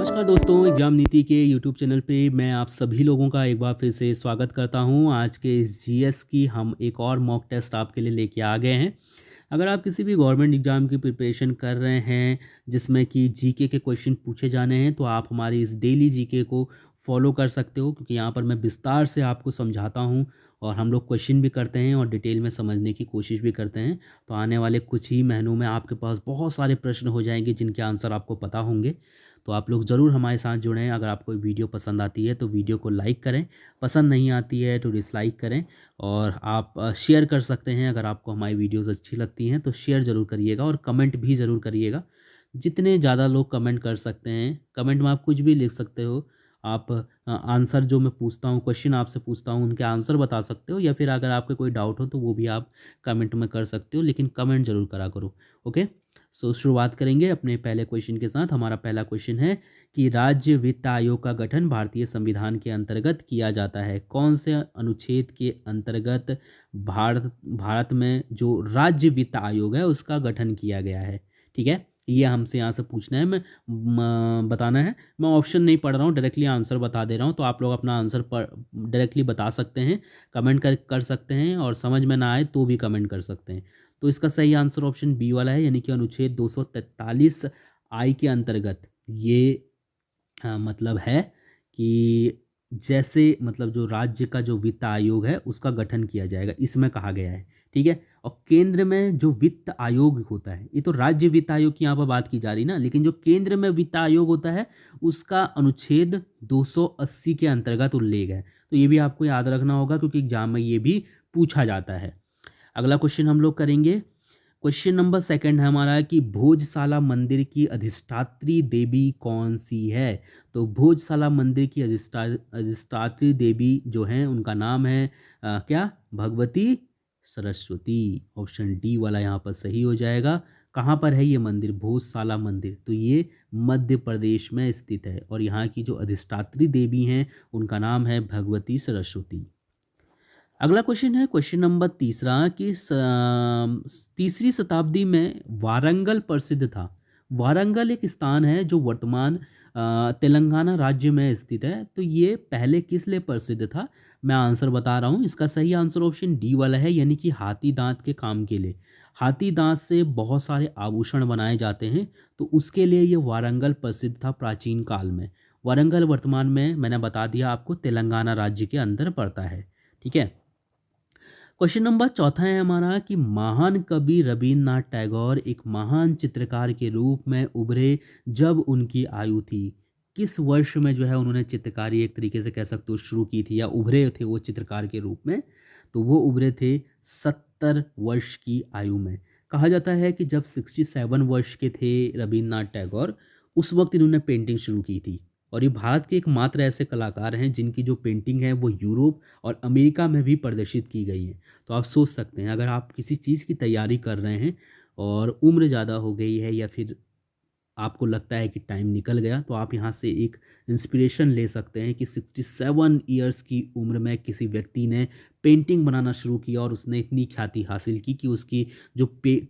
नमस्कार दोस्तों, एग्जाम नीति के यूट्यूब चैनल पे मैं आप सभी लोगों का एक बार फिर से स्वागत करता हूं। आज के इस जीएस की हम एक और मॉक टेस्ट आपके लिए लेके आ गए हैं। अगर आप किसी भी गवर्नमेंट एग्जाम की प्रिपरेशन कर रहे हैं जिसमें कि जीके के क्वेश्चन पूछे जाने हैं, तो आप हमारी इस डेली जीके को फॉलो कर सकते हो, क्योंकि यहाँ पर मैं विस्तार से आपको समझाता हूँ और हम लोग क्वेश्चन भी करते हैं और डिटेल में समझने की कोशिश भी करते हैं। तो आने वाले कुछ ही महीनों में आपके पास बहुत सारे प्रश्न हो जाएंगे जिनके आंसर आपको पता होंगे। तो आप लोग ज़रूर हमारे साथ जुड़ें। अगर आपको वीडियो पसंद आती है तो वीडियो को लाइक करें, पसंद नहीं आती है तो डिसलाइक करें, और आप शेयर कर सकते हैं। अगर आपको हमारी वीडियोस अच्छी लगती हैं तो शेयर ज़रूर करिएगा और कमेंट भी ज़रूर करिएगा। जितने ज़्यादा लोग कमेंट कर सकते हैं, कमेंट में आप कुछ भी लिख सकते हो। आप आंसर जो मैं पूछता हूँ, क्वेश्चन आपसे पूछता हूँ, उनके आंसर बता सकते हो, या फिर अगर आपके कोई डाउट हो तो वो भी आप कमेंट में कर सकते हो, लेकिन कमेंट ज़रूर करा करो। ओके, सो शुरुआत करेंगे अपने पहले क्वेश्चन के साथ। हमारा पहला क्वेश्चन है कि राज्य वित्त आयोग का गठन भारतीय संविधान के अंतर्गत किया जाता है। कौन से अनुच्छेद के अंतर्गत भारत में जो राज्य वित्त आयोग है उसका गठन किया गया है? ठीक है, ये हमसे यहाँ से पूछना है, बताना है। मैं ऑप्शन नहीं पढ़ रहा हूँ, डायरेक्टली आंसर बता दे रहा हूँ, तो आप लोग अपना आंसर डायरेक्टली बता सकते हैं, कमेंट कर सकते हैं, और समझ में ना आए तो भी कमेंट कर सकते हैं। तो इसका सही आंसर ऑप्शन बी वाला है, यानी कि अनुच्छेद 243 आई के अंतर्गत ये मतलब है कि जैसे मतलब जो राज्य का जो वित्त आयोग है उसका गठन किया जाएगा, इसमें कहा गया है। ठीक है, और केंद्र में जो वित्त आयोग होता है, ये तो राज्य वित्त आयोग की यहाँ पर बात की जा रही ना, लेकिन जो केंद्र में वित्त आयोग होता है उसका अनुच्छेद 280 के अंतर्गत उल्लेख है। तो ये भी आपको याद रखना होगा, क्योंकि एग्जाम में ये भी पूछा जाता है। अगला क्वेश्चन हम लोग करेंगे। क्वेश्चन नंबर सेकंड है हमारा कि भोजशाला मंदिर की अधिष्ठात्री देवी कौन सी है? तो भोजशाला मंदिर की अधिष्ठात्री देवी जो है उनका नाम है क्या? भगवती सरस्वती। ऑप्शन डी वाला यहाँ पर सही हो जाएगा। कहाँ पर है ये मंदिर? भोजशाला मंदिर, तो ये मध्य प्रदेश में स्थित है, और यहाँ की जो अधिष्ठात्री देवी हैं उनका नाम है भगवती सरस्वती। अगला क्वेश्चन है क्वेश्चन नंबर तीसरा कि तीसरी शताब्दी में वारंगल प्रसिद्ध था। वारंगल एक स्थान है जो वर्तमान तेलंगाना राज्य में स्थित है। तो ये पहले किस लिए प्रसिद्ध था? मैं आंसर बता रहा हूँ। इसका सही आंसर ऑप्शन डी वाला है, यानी कि हाथी दांत के काम के लिए। हाथी दांत से बहुत सारे आभूषण बनाए जाते हैं, तो उसके लिए ये वारंगल प्रसिद्ध था प्राचीन काल में। वारंगल वर्तमान में मैंने बता दिया आपको तेलंगाना राज्य के अंदर पड़ता है। ठीक है, क्वेश्चन नंबर चौथा है हमारा कि महान कवि रविन्द्रनाथ टैगोर एक महान चित्रकार के रूप में उभरे जब उनकी आयु थी। किस वर्ष में जो है उन्होंने चित्रकारी एक तरीके से कह सकते हो शुरू की थी, या उभरे थे वो चित्रकार के रूप में? तो वो उभरे थे 70 वर्ष की आयु में। कहा जाता है कि जब 67 वर्ष के थे रविन्द्रनाथ टैगोर, उस वक्त इन्होंने पेंटिंग शुरू की थी। और ये भारत के एकमात्र ऐसे कलाकार हैं जिनकी जो पेंटिंग है वो यूरोप और अमेरिका में भी प्रदर्शित की गई है। तो आप सोच सकते हैं, अगर आप किसी चीज़ की तैयारी कर रहे हैं और उम्र ज़्यादा हो गई है, या फिर आपको लगता है कि टाइम निकल गया, तो आप यहाँ से एक इंस्पिरेशन ले सकते हैं कि 67 ईयर्स की उम्र में किसी व्यक्ति ने पेंटिंग बनाना शुरू किया और उसने इतनी ख्याति हासिल की कि उसकी जो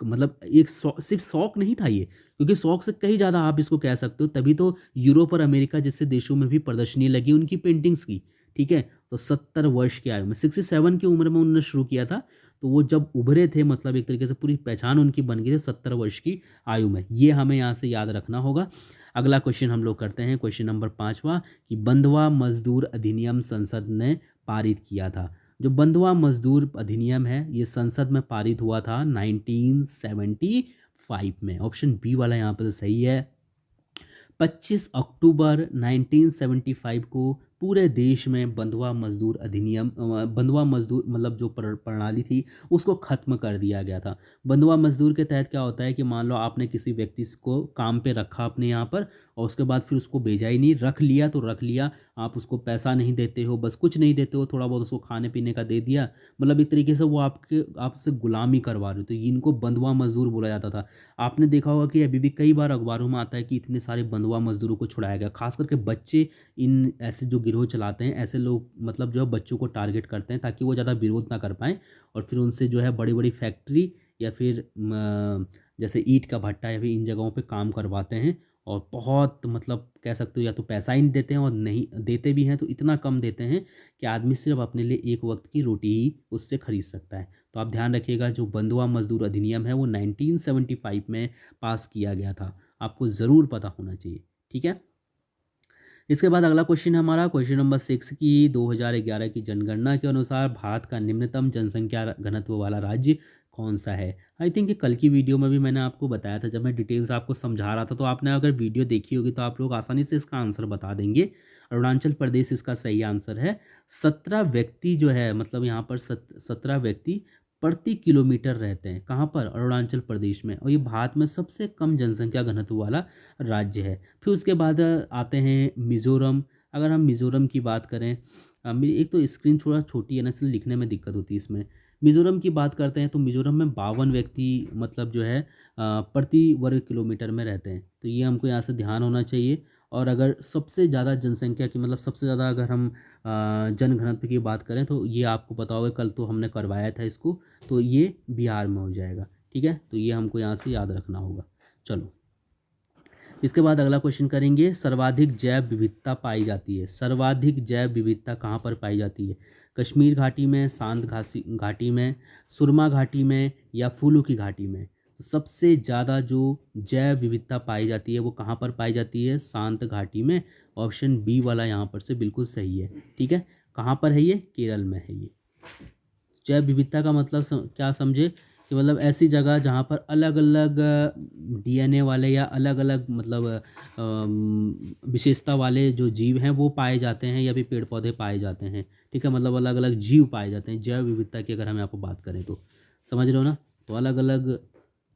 मतलब एक सिर्फ शौक नहीं था ये, क्योंकि शौक से कहीं ज़्यादा आप इसको कह सकते हो, तभी तो यूरोप और अमेरिका जैसे देशों में भी प्रदर्शनी लगी उनकी पेंटिंग्स की। ठीक है, तो 70 वर्ष की आयु में, 67 की उम्र में उन्होंने शुरू किया था। तो वो जब उभरे थे, मतलब एक तरीके से पूरी पहचान उनकी बन गई थी 70 वर्ष की आयु में। ये हमें यहाँ से याद रखना होगा। अगला क्वेश्चन हम लोग करते हैं, क्वेश्चन नंबर 5वां कि बंधुआ मजदूर अधिनियम संसद ने पारित किया था। जो बंधुआ मजदूर अधिनियम है ये संसद में पारित हुआ था 1975 में। ऑप्शन बी वाला यहाँ पर सही है। 25 अक्टूबर 1975 को पूरे देश में बंधुआ मजदूर अधिनियम, बंधुआ मजदूर मतलब जो प्रणाली थी उसको ख़त्म कर दिया गया था। बंधुआ मजदूर के तहत क्या होता है कि मान लो आपने किसी व्यक्ति को काम पे रखा अपने यहाँ पर, और उसके बाद फिर उसको भेजा ही नहीं, रख लिया तो रख लिया, आप उसको पैसा नहीं देते हो, बस कुछ नहीं देते हो, थोड़ा बहुत उसको खाने पीने का दे दिया, मतलब एक तरीके से वो आपसे गुलामी करवा रहे हो, तो इनको बंधुआ मजदूर बोला जाता था। आपने देखा होगा कि अभी भी कई बार अखबारों में आता है कि इतने सारे बंधुआ मजदूरों को छुड़ाया गया, खास करके बच्चे इन ऐसे जो गिरोह चलाते हैं, ऐसे लोग मतलब जो है बच्चों को टारगेट करते हैं ताकि वो ज़्यादा विरोध ना कर पाएँ, और फिर उनसे जो है बड़ी बड़ी फैक्ट्री या फिर जैसे ईंट का भट्टा या फिर इन जगहों पे काम करवाते हैं, और बहुत मतलब कह सकते हो या तो पैसा ही नहीं देते हैं, और नहीं देते भी हैं तो इतना कम देते हैं कि आदमी सिर्फ अपने लिए एक वक्त की रोटी ही उससे खरीद सकता है। तो आप ध्यान रखिएगा, जो बंधुआ मजदूर अधिनियम है वो 1975 में पास किया गया था, आपको ज़रूर पता होना चाहिए। ठीक है, इसके बाद अगला क्वेश्चन है हमारा क्वेश्चन नंबर 6 की 2011 की जनगणना के अनुसार भारत का निम्नतम जनसंख्या घनत्व वाला राज्य कौन सा है। आई थिंक कल की वीडियो में भी मैंने आपको बताया था, जब मैं डिटेल्स आपको समझा रहा था, तो आपने अगर वीडियो देखी होगी तो आप लोग आसानी से इसका आंसर बता देंगे। अरुणाचल प्रदेश इसका सही आंसर है। 17 व्यक्ति जो है, मतलब यहाँ पर 17 व्यक्ति प्रति किलोमीटर रहते हैं। कहाँ पर? अरुणाचल प्रदेश में। और ये भारत में सबसे कम जनसंख्या घनत्व वाला राज्य है। फिर उसके बाद आते हैं मिज़ोरम। अगर हम मिज़ोरम की बात करें, मेरी एक तो स्क्रीन थोड़ा छोटी है ना, इसलिए लिखने में दिक्कत होती है इसमें। मिज़ोरम की बात करते हैं तो मिज़ोरम में 52 व्यक्ति मतलब जो है प्रति वर्ग किलोमीटर में रहते हैं। तो ये हमको यहाँ से ध्यान होना चाहिए। और अगर सबसे ज़्यादा जनसंख्या की मतलब सबसे ज़्यादा अगर हम जनघनत्व की बात करें तो ये आपको पता होगा, कल तो हमने करवाया था इसको, तो ये बिहार में हो जाएगा। ठीक है, तो ये हमको यहाँ से याद रखना होगा। चलो, इसके बाद अगला क्वेश्चन करेंगे, सर्वाधिक जैव विविधता पाई जाती है। सर्वाधिक जैव विविधता कहाँ पर पाई जाती है? कश्मीर घाटी में, शांत घाटी में, सुरमा घाटी में, या फूलों की घाटी में? तो सबसे ज़्यादा जो जैव विविधता पाई जाती है वो कहाँ पर पाई जाती है? शांत घाटी में। ऑप्शन बी वाला यहाँ पर से बिल्कुल सही है। ठीक है, कहाँ पर है ये? केरल में है ये। जैव विविधता का मतलब क्या समझे कि मतलब ऐसी जगह जहाँ पर अलग अलग डीएनए वाले या अलग अलग मतलब विशेषता वाले जो जीव हैं वो पाए जाते हैं, या फिर पेड़ पौधे पाए जाते हैं। ठीक है, मतलब अलग अलग जीव पाए जाते हैं। जैव विविधता की अगर हम यहाँ पर बात करें तो समझ रहे हो ना। तो अलग अलग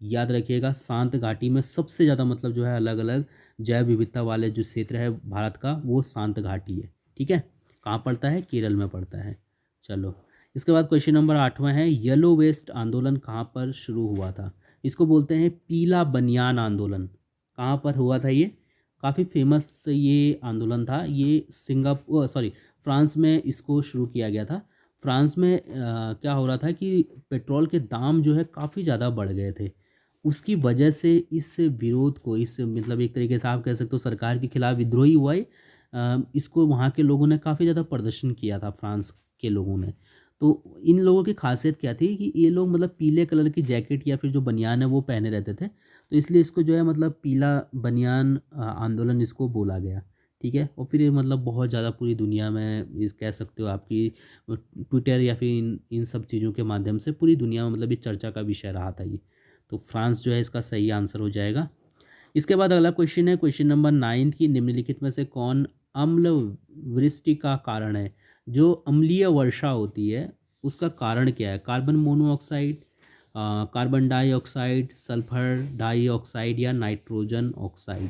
याद रखिएगा, शांत घाटी में सबसे ज़्यादा मतलब जो है अलग अलग जैव विविधता वाले जो क्षेत्र है भारत का वो शांत घाटी है। ठीक है, कहाँ पड़ता है? केरल में पड़ता है। चलो, इसके बाद क्वेश्चन नंबर 8वां है, येलो वेस्ट आंदोलन कहाँ पर शुरू हुआ था? इसको बोलते हैं पीला बनियान आंदोलन। कहाँ पर हुआ था ये? काफ़ी फेमस ये आंदोलन था। ये फ्रांस में इसको शुरू किया गया था। फ्रांस में क्या हो रहा था कि पेट्रोल के दाम जो है काफ़ी ज़्यादा बढ़ गए थे। उसकी वजह से इस विरोध को, इस मतलब एक तरीके से आप कह सकते हो सरकार के खिलाफ विद्रोही हुआ है। इसको वहाँ के लोगों ने काफ़ी ज़्यादा प्रदर्शन किया था, फ्रांस के लोगों ने। तो इन लोगों की खासियत क्या थी कि ये लोग मतलब पीले कलर की जैकेट या फिर जो बनियान है वो पहने रहते थे, तो इसलिए इसको जो है मतलब पीला बनियान आंदोलन इसको बोला गया। ठीक है, और फिर ये मतलब बहुत ज़्यादा पूरी दुनिया में इस कह सकते हो आपकी ट्विटर या फिर इन सब चीज़ों के माध्यम से पूरी दुनिया में मतलब ये चर्चा का विषय रहा था ये। तो फ्रांस जो है इसका सही आंसर हो जाएगा। इसके बाद अगला क्वेश्चन है क्वेश्चन नंबर 9 की, निम्नलिखित में से कौन अम्ल वृष्टि का कारण है? जो अम्लीय वर्षा होती है उसका कारण क्या है? Carbon monoxide, carbon dioxide, sulphur dioxide, या नाइट्रोजन ऑक्साइड?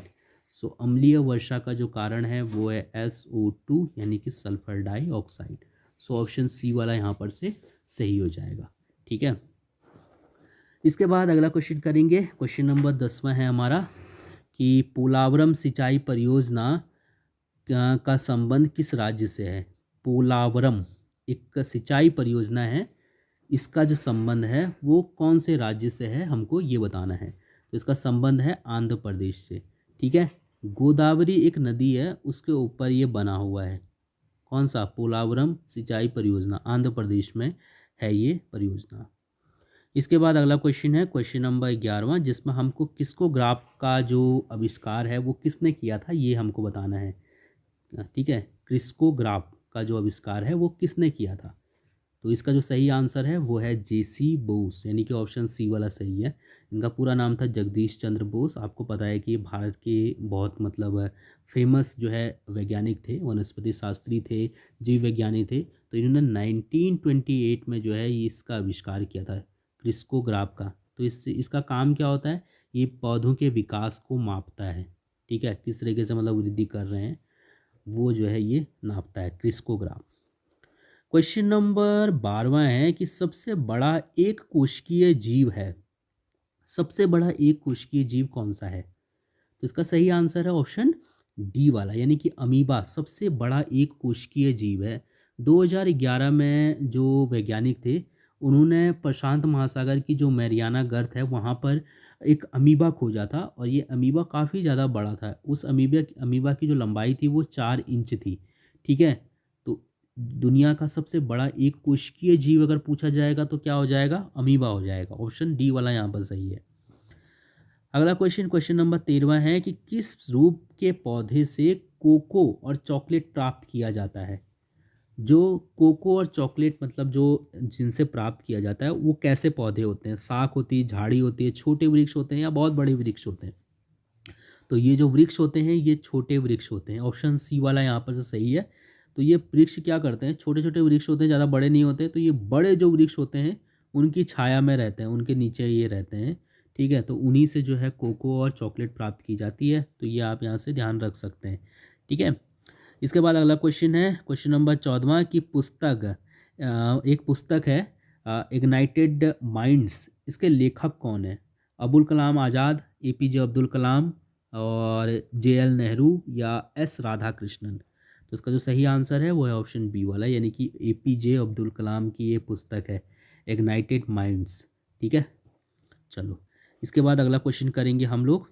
सो अम्लीय वर्षा का जो कारण है वो है SO2 यानी कि sulphur dioxide. So option C वाला यहाँ पर से सही हो जाएगा। ठीक है, इसके बाद अगला क्वेश्चन करेंगे, क्वेश्चन नंबर 10वां है हमारा कि पोलावरम सिंचाई परियोजना का संबंध किस राज्य से है? पोलावरम एक सिंचाई परियोजना है, इसका जो संबंध है वो कौन से राज्य से है हमको ये बताना है। तो इसका संबंध है आंध्र प्रदेश से। ठीक है, गोदावरी एक नदी है उसके ऊपर ये बना हुआ है। कौन सा? पोलावरम सिंचाई परियोजना, आंध्र प्रदेश में है ये परियोजना। इसके बाद अगला क्वेश्चन है क्वेश्चन नंबर 11वां, जिसमें हमको किस्कोग्राफ का जो आविष्कार है वो किसने किया था ये हमको बताना है। ठीक है, क्रिस्कोग्राफ का जो आविष्कार है वो किसने किया था? तो इसका जो सही आंसर है वो है JC बोस, यानी कि ऑप्शन सी वाला सही है। इनका पूरा नाम था जगदीश चंद्र बोस। आपको पता है कि भारत के बहुत मतलब फेमस जो है वैज्ञानिक थे, वनस्पति शास्त्री थे, जीव विज्ञानी थे। तो इन्होंने 1928 में जो है ये इसका आविष्कार किया था क्रिस्कोग्राफ का। तो इसका काम क्या होता है? ये पौधों के विकास को मापता है। ठीक है, किस तरीके से मतलब वृद्धि कर रहे हैं वो जो है ये नापता है क्रिस्कोग्राफ। क्वेश्चन नंबर 12वां है कि सबसे बड़ा एक कोशिकीय जीव है। सबसे बड़ा एक कोशिकीय जीव कौन सा है? तो इसका सही आंसर है ऑप्शन डी वाला, यानी कि अमीबा सबसे बड़ा एक कोशिकीय जीव है। 2011 में जो वैज्ञानिक थे उन्होंने प्रशांत महासागर की जो मैरियाना गर्त है वहाँ पर एक अमीबा खोजा था और ये अमीबा काफ़ी ज़्यादा बड़ा था। उस अमीबा की जो लंबाई थी वो 4 इंच थी, ठीक है? तो दुनिया का सबसे बड़ा एक कोशिकीय जीव अगर पूछा जाएगा तो क्या हो जाएगा? अमीबा हो जाएगा। ऑप्शन डी वाला यहाँ पर सही है। अगला क्वेश्चन, क्वेश्चन नंबर 13 है कि किस रूप के पौधे से कोको और चॉकलेट प्राप्त किया जाता है? जो कोको और चॉकलेट मतलब जो जिनसे प्राप्त किया जाता है वो कैसे पौधे होते हैं? शाख होती है, झाड़ी होती है, छोटे वृक्ष होते हैं या बहुत बड़े वृक्ष होते हैं? तो ये जो वृक्ष होते हैं ये छोटे वृक्ष होते हैं। ऑप्शन सी वाला यहाँ पर से सही है। तो ये वृक्ष क्या करते हैं? छोटे छोटे वृक्ष होते हैं, ज़्यादा बड़े नहीं होते। तो ये बड़े जो वृक्ष होते हैं उनकी छाया में रहते हैं, उनके नीचे ये रहते हैं, ठीक है? तो उन्हीं से जो है कोको और चॉकलेट प्राप्त की जाती है। तो ये आप यहाँ से ध्यान रख सकते हैं, ठीक है? इसके बाद अगला क्वेश्चन है क्वेश्चन नंबर 14 की पुस्तक एक पुस्तक है इग्नाइटेड माइंड्स, इसके लेखक कौन है? अबुल कलाम आज़ाद, एपीजे अब्दुल कलाम और जेएल नेहरू या एस राधाकृष्णन? तो इसका जो सही आंसर है वो है ऑप्शन बी वाला, यानी कि एपीजे अब्दुल कलाम की ये पुस्तक है इग्नाइटेड माइंड्स, ठीक है? चलो, इसके बाद अगला क्वेश्चन करेंगे हम लोग।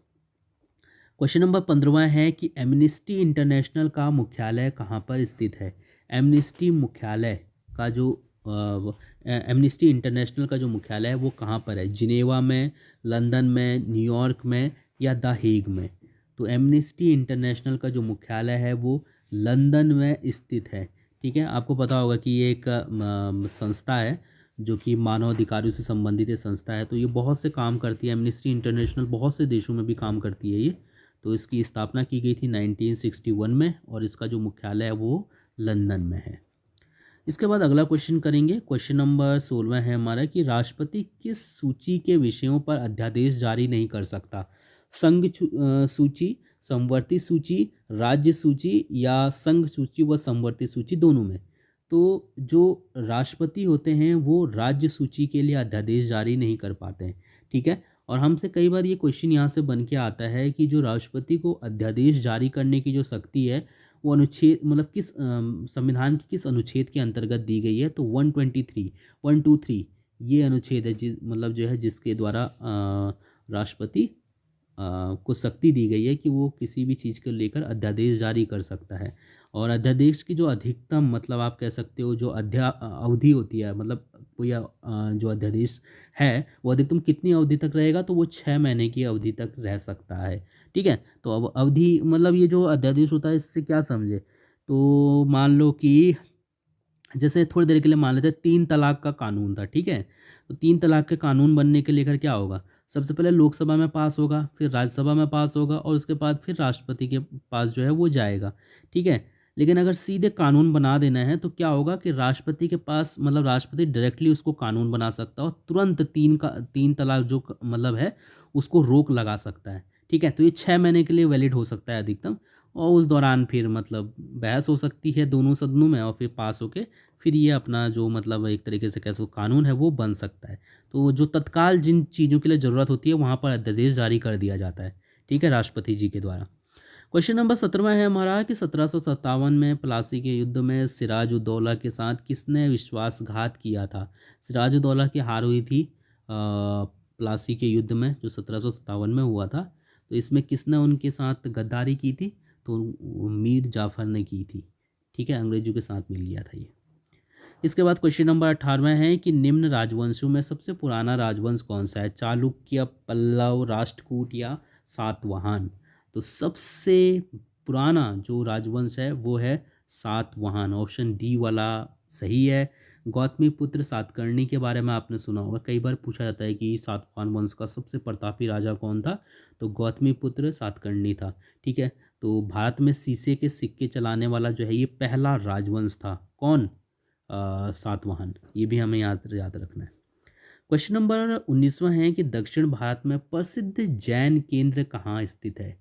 क्वेश्चन नंबर 15 है कि एमनेस्टी इंटरनेशनल का मुख्यालय कहाँ पर स्थित है? एमनेस्टी मुख्यालय का जो एमनेस्टी इंटरनेशनल का जो मुख्यालय है वो कहाँ पर है? जिनेवा में, लंदन में, न्यूयॉर्क में या द हेग में? तो एमनेस्टी इंटरनेशनल का जो मुख्यालय है वो लंदन में स्थित है, ठीक है? आपको पता होगा कि ये एक संस्था है जो कि मानव अधिकारों से संबंधित ये संस्था है। तो ये बहुत से काम करती है, एमनेस्टी इंटरनेशनल बहुत से देशों में भी काम करती है ये। तो इसकी स्थापना की गई थी 1961 में और इसका जो मुख्यालय है वो लंदन में है। इसके बाद अगला क्वेश्चन करेंगे। क्वेश्चन नंबर 16 है हमारा कि राष्ट्रपति किस सूची के विषयों पर अध्यादेश जारी नहीं कर सकता? संघ सूची, समवर्ती सूची, राज्य सूची या संघ सूची व समवर्ती सूची दोनों में? तो जो राष्ट्रपति होते हैं वो राज्य सूची के लिए अध्यादेश जारी नहीं कर पाते हैं, ठीक है? और हमसे कई बार ये क्वेश्चन यहाँ से बन के आता है कि जो राष्ट्रपति को अध्यादेश जारी करने की जो शक्ति है वो अनुच्छेद मतलब किस संविधान के किस अनुच्छेद के अंतर्गत दी गई है? तो 123 ये अनुच्छेद है जिस मतलब जो है जिसके द्वारा राष्ट्रपति को शक्ति दी गई है कि वो किसी भी चीज़ को लेकर अध्यादेश जारी कर सकता है। और अध्यादेश की जो अधिकतम मतलब आप कह सकते हो जो अवधि होती है, मतलब कोई जो अध्यादेश है वो अधिकतम कितनी अवधि तक रहेगा? तो वो 6 महीने की अवधि तक रह सकता है, ठीक है? तो अब अवधि मतलब ये जो अध्यादेश होता है इससे क्या समझे? तो मान लो कि जैसे थोड़ी देर के लिए मान लेते हैं 3 तलाक का कानून था, ठीक है? तो 3 तलाक के कानून बनने के लेकर क्या होगा? सबसे पहले लोकसभा में पास होगा, फिर राज्यसभा में पास होगा और उसके बाद फिर राष्ट्रपति के पास जो है वो जाएगा, ठीक है? लेकिन अगर सीधे कानून बना देना है तो क्या होगा कि राष्ट्रपति के पास मतलब राष्ट्रपति डायरेक्टली उसको कानून बना सकता है और तुरंत 3 तलाक जो मतलब है उसको रोक लगा सकता है, ठीक है? तो ये 6 महीने के लिए वैलिड हो सकता है अधिकतम और उस दौरान फिर मतलब बहस हो सकती है दोनों सदनों में और फिर पास होके फिर ये अपना जो मतलब एक तरीके से कैसे कानून है वो बन सकता है। तो जो तत्काल जिन चीज़ों के लिए ज़रूरत होती है वहाँ पर अध्यादेश जारी कर दिया जाता है, ठीक है, राष्ट्रपति जी के द्वारा। क्वेश्चन नंबर 17 है हमारा कि 1757 में प्लासी के युद्ध में सिराजुद्दौला के साथ किसने विश्वासघात किया था? सिराजुद्दौला की हार हुई थी प्लासी के युद्ध में जो 1757 में हुआ था। तो इसमें किसने उनके साथ गद्दारी की थी? तो मीर जाफ़र ने की थी, ठीक है? अंग्रेजों के साथ मिल लिया था ये। इसके बाद क्वेश्चन नंबर 18 है कि निम्न राजवंशों में सबसे पुराना राजवंश कौन सा है? चालुक्य, पल्लव, राष्ट्रकूट या सातवाहन? तो सबसे पुराना जो राजवंश है वो है सातवाहन, ऑप्शन डी वाला सही है। गौतमीपुत्र सातकर्णी के बारे में आपने सुना होगा, कई बार पूछा जाता है कि सातवाहन वंश का सबसे प्रतापी राजा कौन था? तो गौतमीपुत्र सातकर्णी था, ठीक है? तो भारत में शीशे के सिक्के चलाने वाला जो है ये पहला राजवंश था, कौन? सातवाहन। ये भी हमें याद रखना है। क्वेश्चन नंबर 19वां है कि दक्षिण भारत में प्रसिद्ध जैन केंद्र कहाँ स्थित है?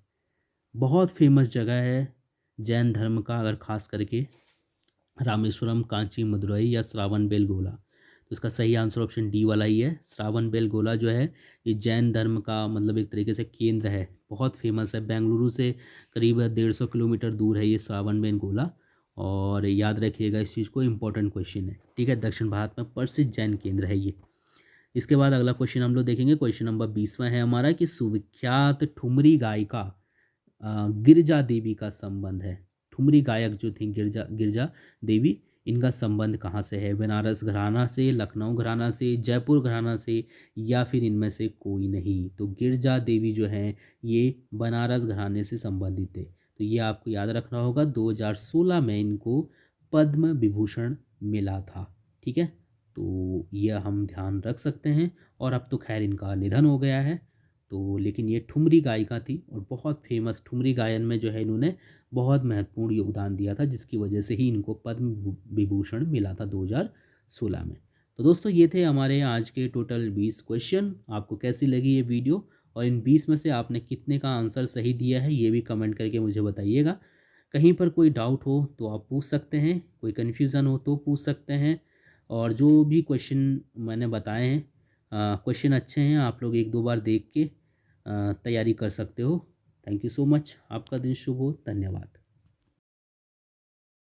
बहुत फेमस जगह है जैन धर्म का, अगर खास करके रामेश्वरम, कांची, मदुरई या श्रावणबेलगोला? तो इसका सही आंसर ऑप्शन डी वाला ही है। श्रावणबेलगोला जो है ये जैन धर्म का मतलब एक तरीके से केंद्र है, बहुत फेमस है। बेंगलुरु से करीब 150 किलोमीटर दूर है ये श्रावणबेलगोला। और याद रखिएगा इस चीज़ को, इम्पोर्टेंट क्वेश्चन है, ठीक है? दक्षिण भारत में प्रसिद्ध जैन केंद्र है ये। इसके बाद अगला क्वेश्चन हम लोग देखेंगे, क्वेश्चन नंबर 20वां है हमारा कि सुविख्यात ठुमरी गायिका गिरजा देवी का संबंध है। ठुमरी गायक जो थी गिरजा गिरजा देवी, इनका संबंध कहाँ से है? बनारस घराना से, लखनऊ घराना से, जयपुर घराना से, या फिर इनमें से कोई नहीं। तो गिरजा देवी जो हैं ये बनारस घराने से संबंधित थे। तो ये आपको याद रखना होगा। 2016 में इनको पद्म विभूषण मिला था। ठीक है, तो यह हम ध्यान रख सकते हैं। और अब तो खैर इनका निधन हो गया है। तो लेकिन ये ठुमरी गायिका थी और बहुत फेमस, ठुमरी गायन में जो है इन्होंने बहुत महत्वपूर्ण योगदान दिया था, जिसकी वजह से ही इनको पद्म विभूषण मिला था 2016 में। तो दोस्तों ये थे हमारे आज के टोटल 20 क्वेश्चन। आपको कैसी लगी ये वीडियो, और इन 20 में से आपने कितने का आंसर सही दिया है ये भी कमेंट करके मुझे बताइएगा। कहीं पर कोई डाउट हो तो आप पूछ सकते हैं, कोई कन्फ्यूज़न हो तो पूछ सकते हैं। और जो भी क्वेश्चन मैंने बताए हैं, क्वेश्चन अच्छे हैं, आप लोग एक दो बार देख के तैयारी कर सकते हो। Thank you so much. आपका दिन शुभ हो। धन्यवाद।